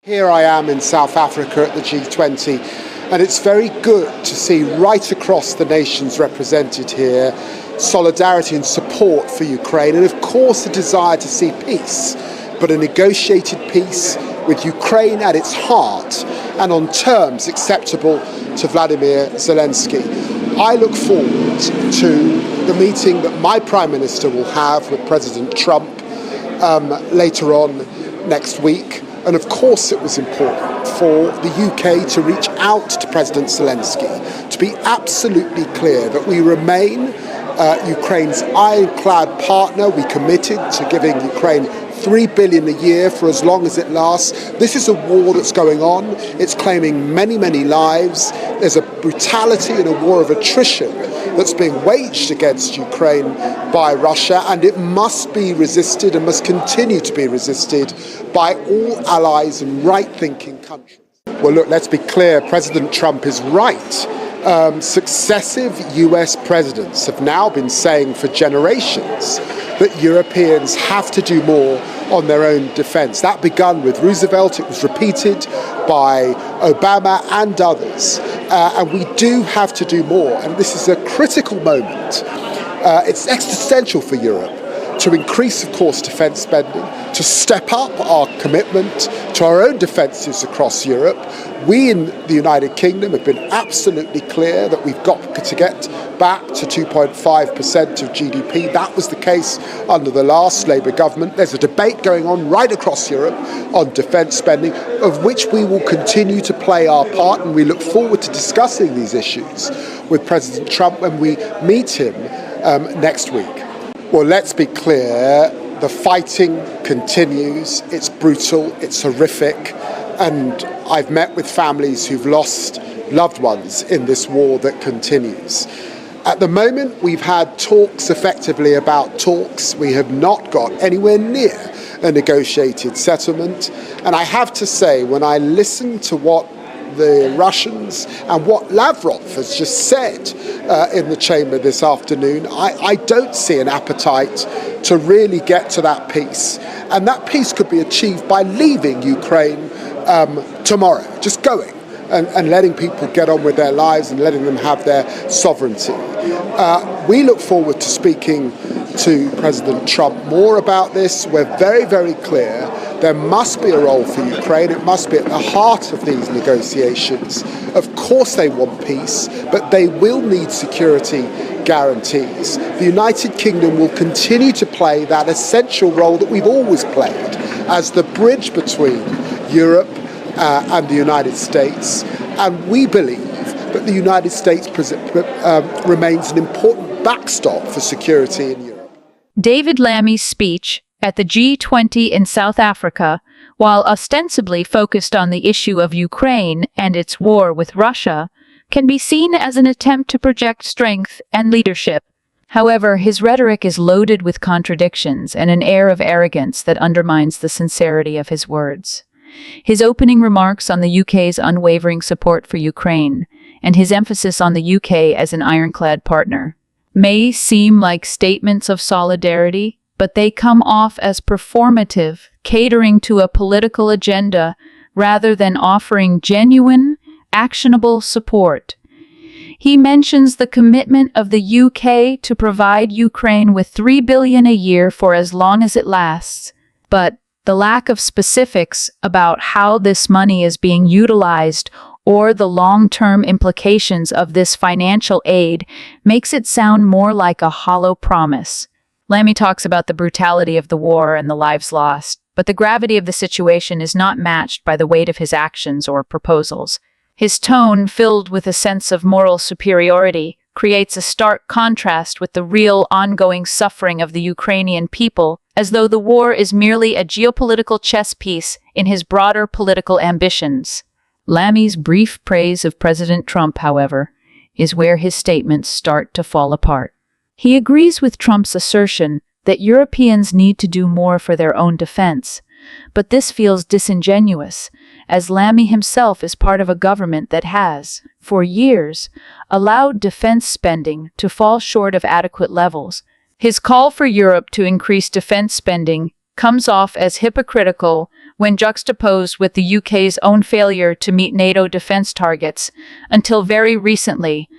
Here I am in South Africa at the G20, and it's very good to see right across the nations represented here solidarity and support for Ukraine, and of course a desire to see peace, but a negotiated peace with Ukraine at its heart and on terms acceptable to Vladimir Zelensky. I look forward to the meeting that my Prime Minister will have with President Trump later on next week. And of course it was important for the UK to reach out to President Zelensky, to be absolutely clear that we remain Ukraine's ironclad partner. We committed to giving Ukraine $3 billion a year for as long as it lasts. This is a war that's going on. It's claiming many, many lives. There's a brutality and a war of attrition that's being waged against Ukraine by Russia, and it must be resisted and must continue to be resisted by all allies and right-thinking countries. Well, look, let's be clear. President Trump is right. Successive US presidents have now been saying for generations that Europeans have to do more on their own defense. That began with Roosevelt, it was repeated by Obama and others. And we do have to do more. And this is a critical moment. It's existential for Europe to increase, of course, defence spending, to step up our commitment to our own defences across Europe. We in the United Kingdom have been absolutely clear that we've got to get back to 2.5% of GDP. That was the case under the last Labour government. There's a debate going on right across Europe on defence spending, of which we will continue to play our part, and we look forward to discussing these issues with President Trump when we meet him next week. Well, let's be clear, the fighting continues, it's brutal, it's horrific, and I've met with families who've lost loved ones in this war that continues. At the moment, we've had talks effectively about talks. We have not got anywhere near a negotiated settlement, and I have to say, when I listen to what the Russians and what Lavrov has just said in the chamber this afternoon, I don't see an appetite to really get to that peace. And that peace could be achieved by leaving Ukraine tomorrow, just going and letting people get on with their lives and letting them have their sovereignty. We look forward to speaking to President Trump more about this. We're very, very clear. There must be a role for Ukraine. It must be at the heart of these negotiations. Of course they want peace, but they will need security guarantees. The United Kingdom will continue to play that essential role that we've always played as the bridge between Europe and the United States. And we believe that the United States remains an important backstop for security in Europe. David Lammy's speech at the G20 in South Africa, while ostensibly focused on the issue of Ukraine and its war with Russia, can be seen as an attempt to project strength and leadership. However, his rhetoric is loaded with contradictions and an air of arrogance that undermines the sincerity of his words. His opening remarks on the UK's unwavering support for Ukraine and his emphasis on the UK as an ironclad partner may seem like statements of solidarity, but they come off as performative, catering to a political agenda rather than offering genuine, actionable support. He mentions the commitment of the UK to provide Ukraine with $3 billion a year for as long as it lasts, but the lack of specifics about how this money is being utilized or the long-term implications of this financial aid makes it sound more like a hollow promise. Lammy talks about the brutality of the war and the lives lost, but the gravity of the situation is not matched by the weight of his actions or proposals. His tone, filled with a sense of moral superiority, creates a stark contrast with the real ongoing suffering of the Ukrainian people, as though the war is merely a geopolitical chess piece in his broader political ambitions. Lammy's brief praise of President Trump, however, is where his statements start to fall apart. He agrees with Trump's assertion that Europeans need to do more for their own defense, but this feels disingenuous, as Lammy himself is part of a government that has, for years, allowed defense spending to fall short of adequate levels. His call for Europe to increase defense spending comes off as hypocritical when juxtaposed with the UK's own failure to meet NATO defence targets. Until very recently,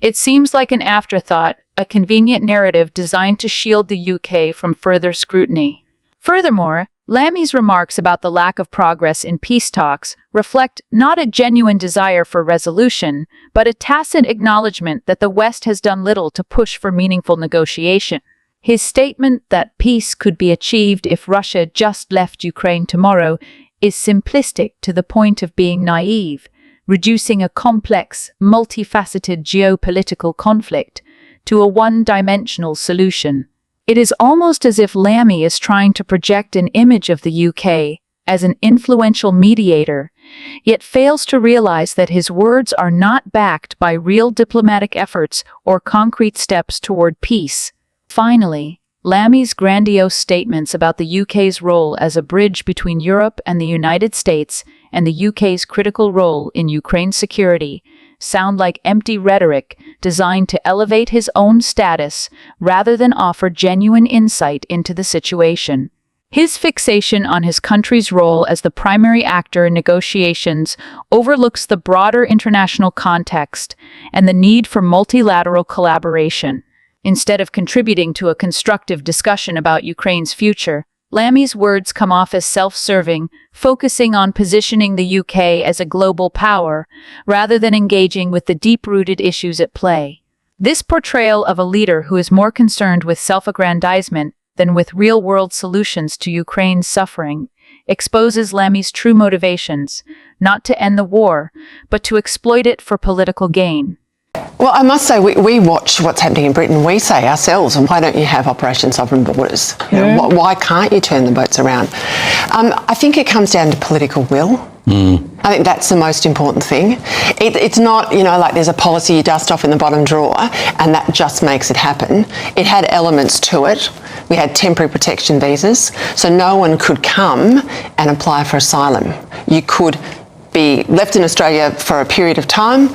it seems like an afterthought, a convenient narrative designed to shield the UK from further scrutiny. Furthermore, Lammy's remarks about the lack of progress in peace talks reflect not a genuine desire for resolution, but a tacit acknowledgement that the West has done little to push for meaningful negotiation. His statement that peace could be achieved if Russia just left Ukraine tomorrow is simplistic to the point of being naive, reducing a complex, multifaceted geopolitical conflict to a one-dimensional solution. It is almost as if Lammy is trying to project an image of the UK as an influential mediator, yet fails to realize that his words are not backed by real diplomatic efforts or concrete steps toward peace. Finally, Lammy's grandiose statements about the UK's role as a bridge between Europe and the United States and the UK's critical role in Ukraine's security sound like empty rhetoric designed to elevate his own status rather than offer genuine insight into the situation. His fixation on his country's role as the primary actor in negotiations overlooks the broader international context and the need for multilateral collaboration. Instead of contributing to a constructive discussion about Ukraine's future, Lammy's words come off as self-serving, focusing on positioning the UK as a global power, rather than engaging with the deep-rooted issues at play. This portrayal of a leader who is more concerned with self-aggrandizement than with real-world solutions to Ukraine's suffering exposes Lammy's true motivations, not to end the war, but to exploit it for political gain. Well, I must say, we watch what's happening in Britain. We say ourselves, why don't you have Operation Sovereign Borders? You know, why can't you turn the boats around? I think it comes down to political will. I think that's the most important thing. It's not, like there's a policy you dust off in the bottom drawer and that just makes it happen. It had elements to it. We had temporary protection visas, so no one could come and apply for asylum. You could be left in Australia for a period of time,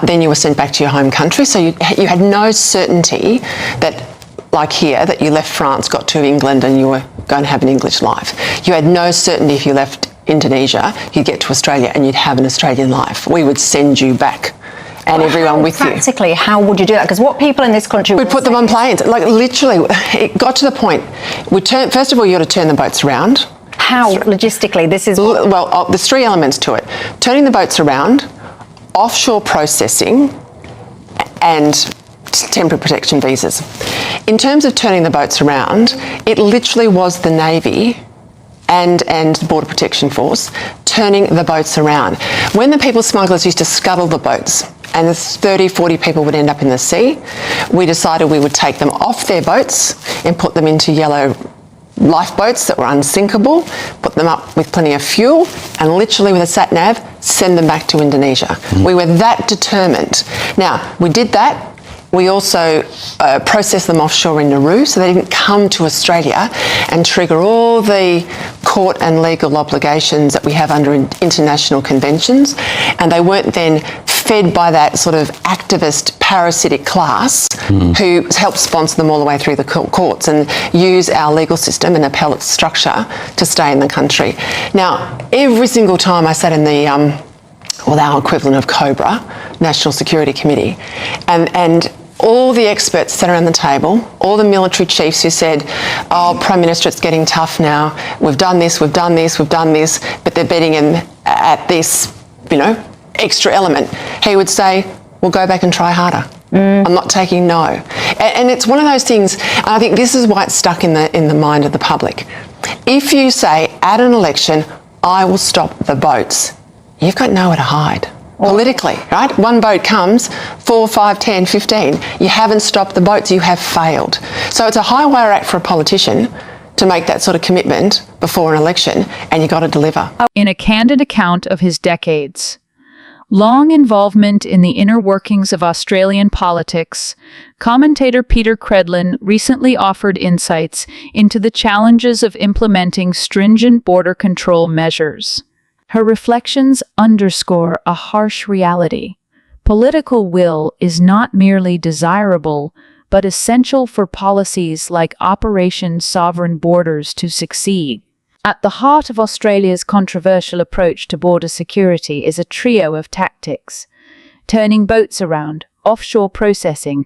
then you were sent back to your home country. So you had no certainty that, like here, that you left France, got to England and you were going to have an English life. You had no certainty if you left Indonesia, you'd get to Australia and you'd have an Australian life. We would send you back and everyone with you. Practically, how would you do that? Because what people in this country... We'd put them on planes. Like literally, it got to the point. First of all, you got to turn the boats around. How, logistically, this is... Well, there's three elements to it. Turning the boats around, offshore processing, and temporary protection visas. In terms of turning the boats around, it literally was the Navy and the Border Protection Force turning the boats around. When the people smugglers used to scuttle the boats, and 30, 40 people would end up in the sea, we decided we would take them off their boats and put them into yellow lifeboats that were unsinkable, put them up with plenty of fuel, and literally with a sat-nav, send them back to Indonesia. We were that determined. Now, we did that. We also processed them offshore in Nauru, so they didn't come to Australia and trigger all the court and legal obligations that we have under international conventions, and they weren't then fed by that sort of activist parasitic class who helped sponsor them all the way through the courts and use our legal system and appellate structure to stay in the country. Now, every single time I sat in the our equivalent of COBRA, National Security Committee, and all the experts sat around the table, all the military chiefs who said, oh, Prime Minister, it's getting tough now, we've done this, we've done this, we've done this, but they're betting in at this, extra element. He would say, well, go back and try harder. I'm not taking no. And it's one of those things, and I think this is why it's stuck in the mind of the public. If you say at an election, I will stop the boats, you've got nowhere to hide. Politically, right? One boat comes, 4, 5, 10, 15. You haven't stopped the boats, you have failed. So it's a high wire act for a politician to make that sort of commitment before an election, and you've got to deliver. In a candid account of his decades, long involvement in the inner workings of Australian politics, commentator Peter Credlin recently offered insights into the challenges of implementing stringent border control measures. Her reflections underscore a harsh reality. Political will is not merely desirable, but essential for policies like Operation Sovereign Borders to succeed. At the heart of Australia's controversial approach to border security is a trio of tactics: turning boats around, offshore processing,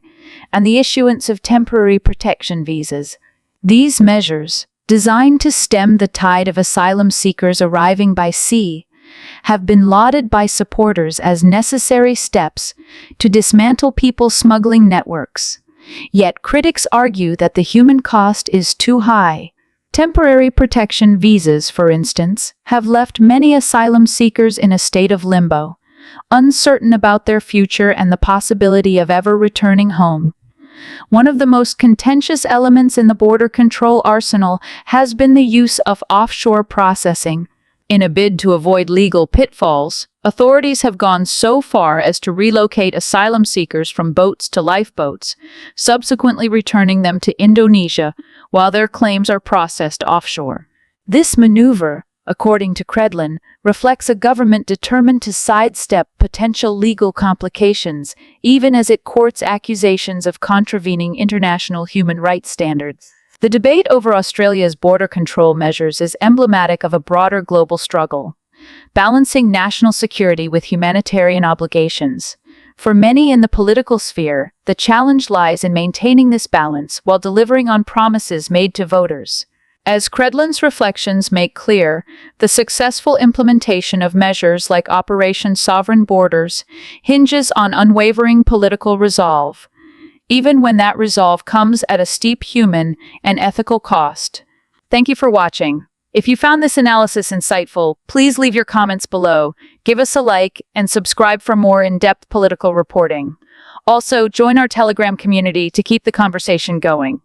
and the issuance of temporary protection visas. These measures, designed to stem the tide of asylum seekers arriving by sea, have been lauded by supporters as necessary steps to dismantle people smuggling networks. Yet critics argue that the human cost is too high. Temporary protection visas, for instance, have left many asylum seekers in a state of limbo, uncertain about their future and the possibility of ever returning home. One of the most contentious elements in the border control arsenal has been the use of offshore processing. In a bid to avoid legal pitfalls, authorities have gone so far as to relocate asylum seekers from boats to lifeboats, subsequently returning them to Indonesia while their claims are processed offshore. This maneuver, according to Credlin, reflects a government determined to sidestep potential legal complications, even as it courts accusations of contravening international human rights standards. The debate over Australia's border control measures is emblematic of a broader global struggle, balancing national security with humanitarian obligations. For many in the political sphere, the challenge lies in maintaining this balance while delivering on promises made to voters. As Credlin's reflections make clear, the successful implementation of measures like Operation Sovereign Borders hinges on unwavering political resolve, even when that resolve comes at a steep human and ethical cost. Thank you for watching. If you found this analysis insightful, please leave your comments below, give us a like, and subscribe for more in-depth political reporting. Also, join our Telegram community to keep the conversation going.